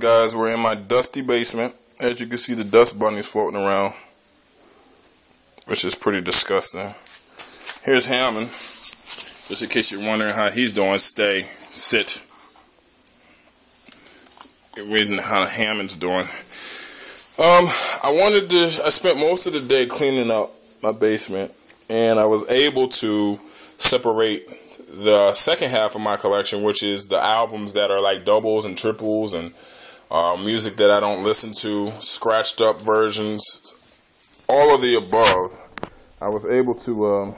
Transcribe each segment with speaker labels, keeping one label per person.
Speaker 1: guys? We're in my dusty basement. As you can see, the dust bunnies floating around, which is pretty disgusting. Here's Hammond. Just in case you're wondering how he's doing, sit. You're reading how Hammond's doing. I spent most of the day cleaning up my basement, and I was able to separate the second half of my collection, which is the albums that are like doubles and triples and music that I don't listen to, scratched up versions, all of the above. I was able to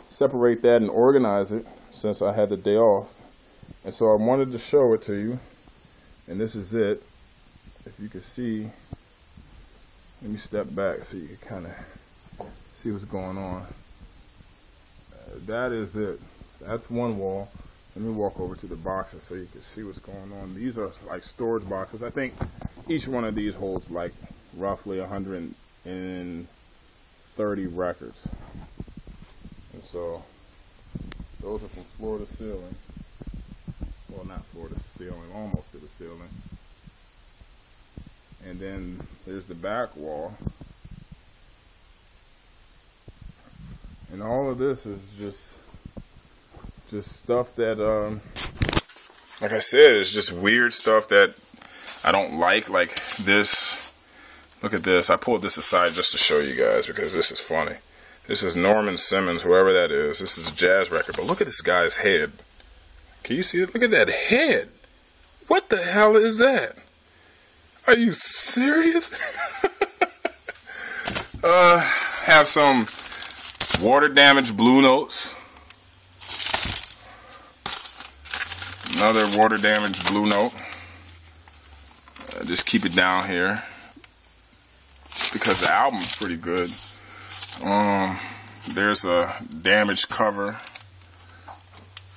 Speaker 1: separate that and organize it since I had the day off. And so I wanted to show it to you, and this is it. If you can see, let me step back so you can kind of see what's going on. That is it. That's one wall. Let me walk over to the boxes so you can see what's going on. These are like storage boxes. I think each one of these holds like roughly 130 records. And so those are from floor to ceiling. Well, not floor to ceiling, almost to the ceiling. And then there's the back wall. And all of this is just stuff that, like I said, it's just weird stuff that I don't like this. Look at this. I pulled this aside just to show you guys because this is funny. This is Norman Simmons, whoever that is. This is a jazz record, but look at this guy's head. Can you see it? Look at that head. What the hell is that? Are you serious? Have some water damaged Blue Notes. Another water damaged Blue Note. Just keep it down here because the album's pretty good. There's a damaged cover,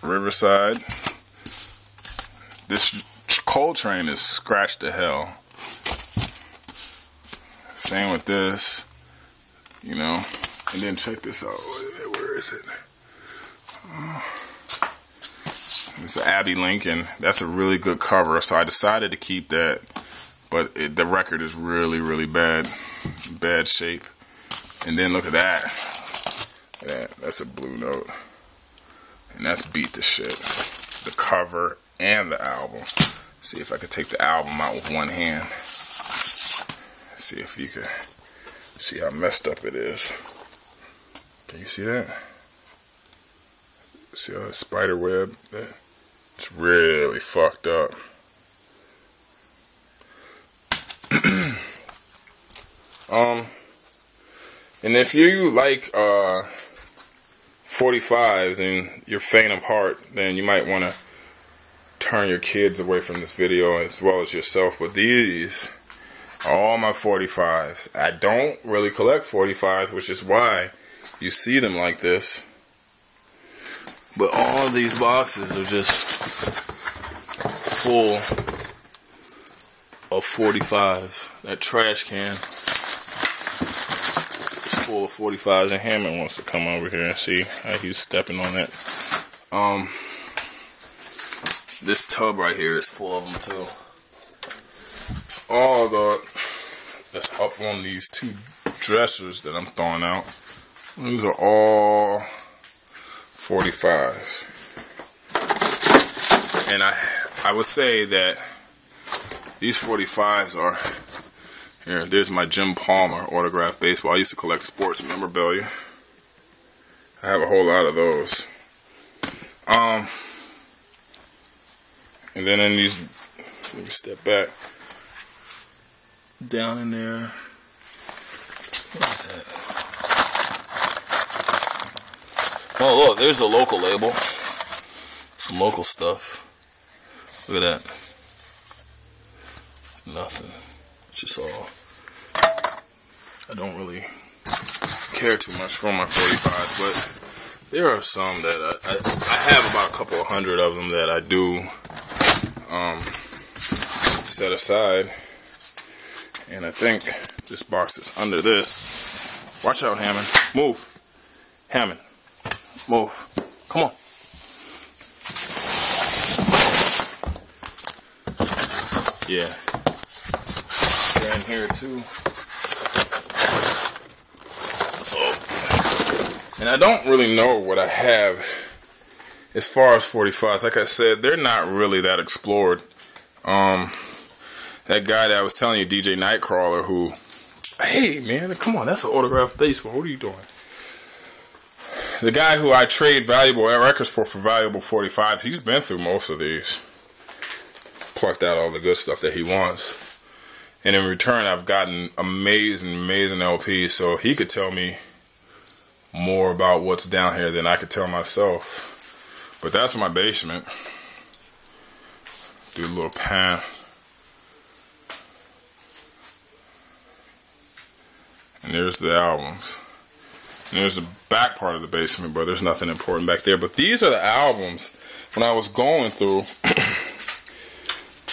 Speaker 1: Riverside. This Coltrane is scratched to hell. Same with this, you know. And then check this out. Where is it? It's an Abbey Lincoln. That's a really good cover, so I decided to keep that. But the record is really, really bad shape. And then look at that. That's a Blue Note. And that's beat to shit. The cover and the album. See if I can take the album out with one hand. See if you can see how messed up it is. Can you see that? See how the spider web? It's really fucked up. And if you like 45s and you're faint of heart, then you might want to turn your kids away from this video as well as yourself. But these are all my 45s. I don't really collect 45s, which is why you see them like this. But all of these boxes are just full of 45s. That trash can is full of 45s, and Hammond wants to come over here and see how he's stepping on that. This tub right here is full of them too. All that's up on these two dressers that I'm throwing out. These are all 45s. And I would say that these 45s are, here, there's my Jim Palmer autographed baseball. I used to collect sports memorabilia. I have a whole lot of those. And then in these, let me step back. Down in there, what is that? Oh, look, there's a local label. Some local stuff. Look at that. Nothing. It's just all. I don't really care too much for my 45s, but there are some that I have about a couple of hundred of them that I do set aside. And I think this box is under this. Watch out, Hammond. Move. Hammond. Move. Come on. Yeah. In here too. So, and I don't really know what I have as far as 45s. Like I said, they're not really that explored. That guy that I was telling you, DJ Nightcrawler, who, hey man, come on, that's an autographed baseball. What are you doing? The guy who I trade valuable records for valuable 45s, he's been through most of these. Plucked out all the good stuff that he wants. And in return, I've gotten amazing LPs. So he could tell me more about what's down here than I could tell myself. But that's my basement. Do a little pan. And there's the albums. And there's the back part of the basement, but there's nothing important back there. But these are the albums when I was going through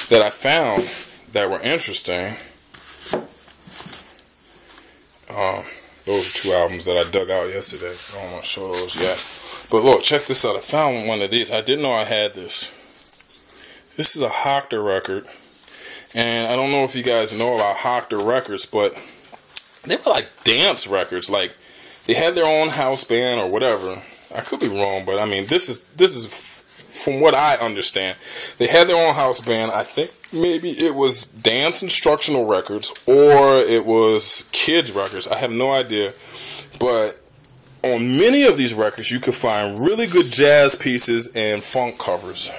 Speaker 1: that I found that were interesting. Those are 2 albums that I dug out yesterday. I don't want to show those yet. But look, check this out. I found one of these. I didn't know I had this. This is a Hoctor record. And I don't know if you guys know about Hoctor records, but they were like dance records. Like, they had their own house band or whatever. I could be wrong, but I mean, this is from what I understand. They had their own house band. I think maybe it was dance instructional records or it was kids records. I have no idea. But on many of these records, you could find really good jazz pieces and funk covers.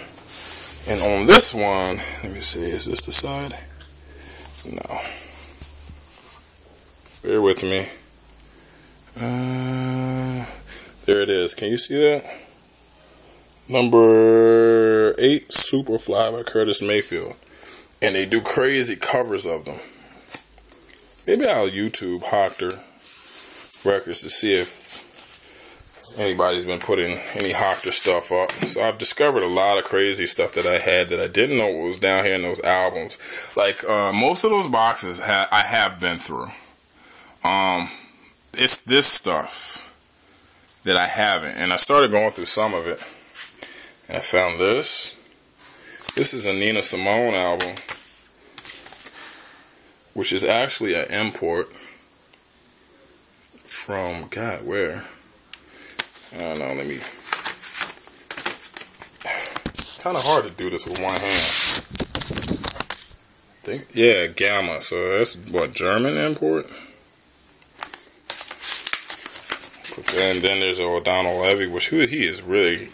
Speaker 1: And on this one, let me see, is this the side? No. Bear with me. There it is. Can you see that? Number 8, Superfly by Curtis Mayfield. And they do crazy covers of them. Maybe I'll YouTube Hoctor records to see if anybody's been putting any Hoctor stuff up. So I've discovered a lot of crazy stuff that I had that I didn't know what was down here in those albums. Like, most of those boxes I have been through. It's this stuff that I haven't. And I started going through some of it. And I found this. This is a Nina Simone album, which is actually an import from, God, where? I don't know, let me. Kind of hard to do this with one hand. Yeah, Gamma. So that's what, German import? And then there's O'Donnell Levy, which he is really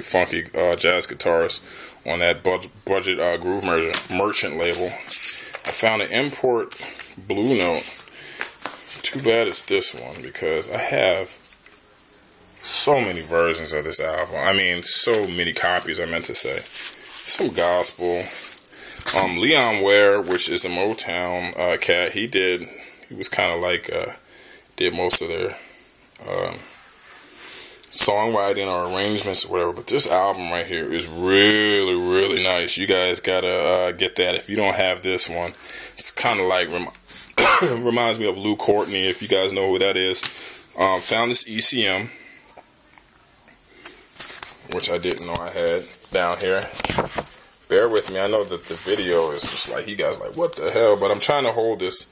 Speaker 1: funky jazz guitarist on that budget Groove Merchant label. I found an import Blue Note. Too bad it's this one because I have so many versions of this album. I mean, so many copies, I meant to say. Some gospel. Leon Ware, which is a Motown cat, he was kind of like, did most of their songwriting or arrangements or whatever, but this album right here is really nice. You guys gotta get that if you don't have this one. It's kind of like reminds me of Lou Courtney, if you guys know who that is. Found this ECM, which I didn't know I had down here. Bear with me. I know that the video is just like, you guys like, what the hell? But I'm trying to hold this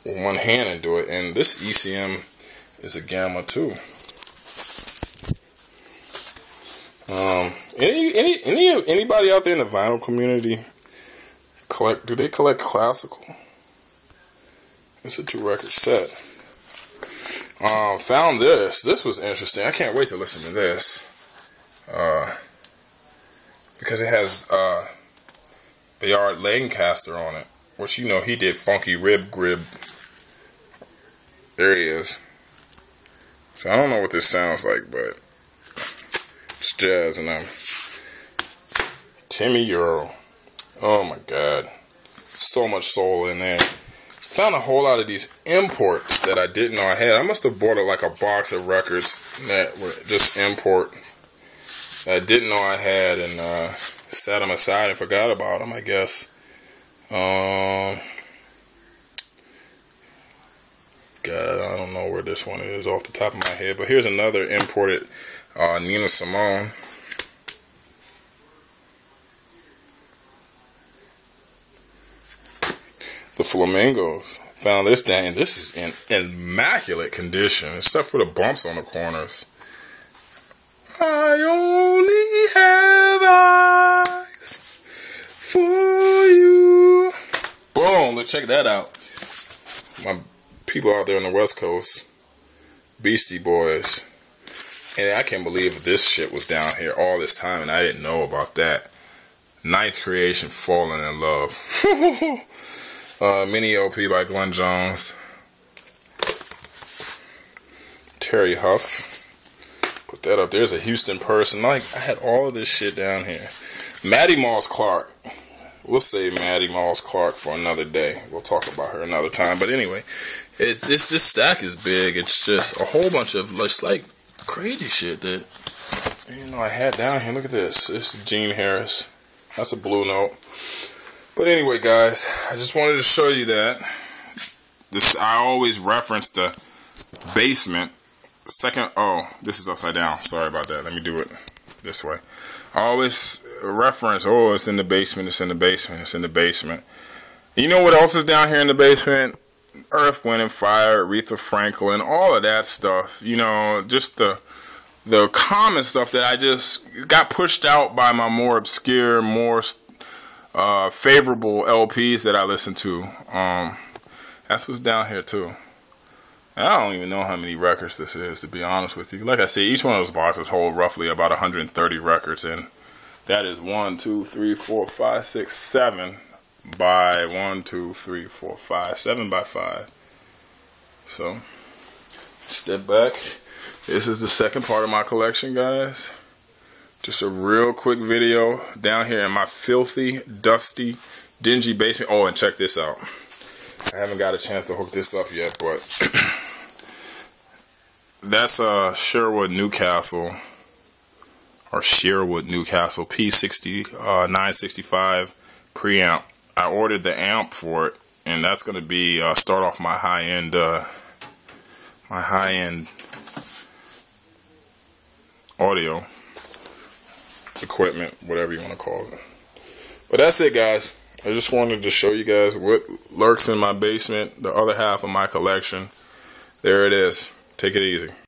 Speaker 1: with one hand and do it. And this ECM is a Gamma too. Anybody out there in the vinyl community do they collect classical? It's a 2-record set. Found this. This was interesting. I can't wait to listen to this. Because it has Bayard Lancaster on it, which, you know, he did Funky Rib Grib. There he is. So I don't know what this sounds like, but it's jazz, and Timmy Earl. Oh my God, so much soul in there. Found a whole lot of these imports that I didn't know I had. I must have bought like a box of records that were just import that I didn't know I had, and set them aside and forgot about them, I guess. God, I don't know where this one is off the top of my head, but here's another imported Nina Simone. the Flamingos. Found this thing. This is in immaculate condition, except for the bumps on the corners. I only have eyes for you. Boom, let's check that out. My people out there on the West Coast, Beastie Boys. And I can't believe this shit was down here all this time and I didn't know about that. Ninth Creation, Falling in Love. Mini LP by Glenn Jones. Terry Huff. Put that up. There's a Houston person. Like, I had all of this shit down here. Maddie Moss Clark. We'll save Maddie Moss Clark for another day. We'll talk about her another time. But anyway, this stack is big. It's just a whole bunch of just like crazy shit that I had down here. Look at this. This is Gene Harris. That's a Blue Note. But anyway, guys, I just wanted to show you that. I always reference the basement. This is upside down. Sorry about that. Let me do it this way. I always reference, it's in the basement, it's in the basement, it's in the basement. You know what else is down here in the basement? Earth, Wind and Fire, Aretha Franklin, all of that stuff. Just the common stuff that I just got pushed out by my more obscure, more favorable LPs that I listen to. That's what's down here too. And I don't even know how many records this is, to be honest with you. Like I said, each one of those boxes hold roughly about 130 records, and that is 1, 2, 3, 4, 5, 6, 7 by 1, 2, 3, 4, 5, 7 by 5. So, step back. This is the second part of my collection, guys. Just a real quick video down here in my filthy, dusty, dingy basement. Oh, and check this out. I haven't got a chance to hook this up yet, but that's Sherwood Newcastle, or Sherwood Newcastle P60 965 preamp. I ordered the amp for it, and that's going to be start off my high-end audio equipment, whatever you want to call it. But that's it, guys. I just wanted to show you guys what lurks in my basement, the other half of my collection. There it is. Take it easy.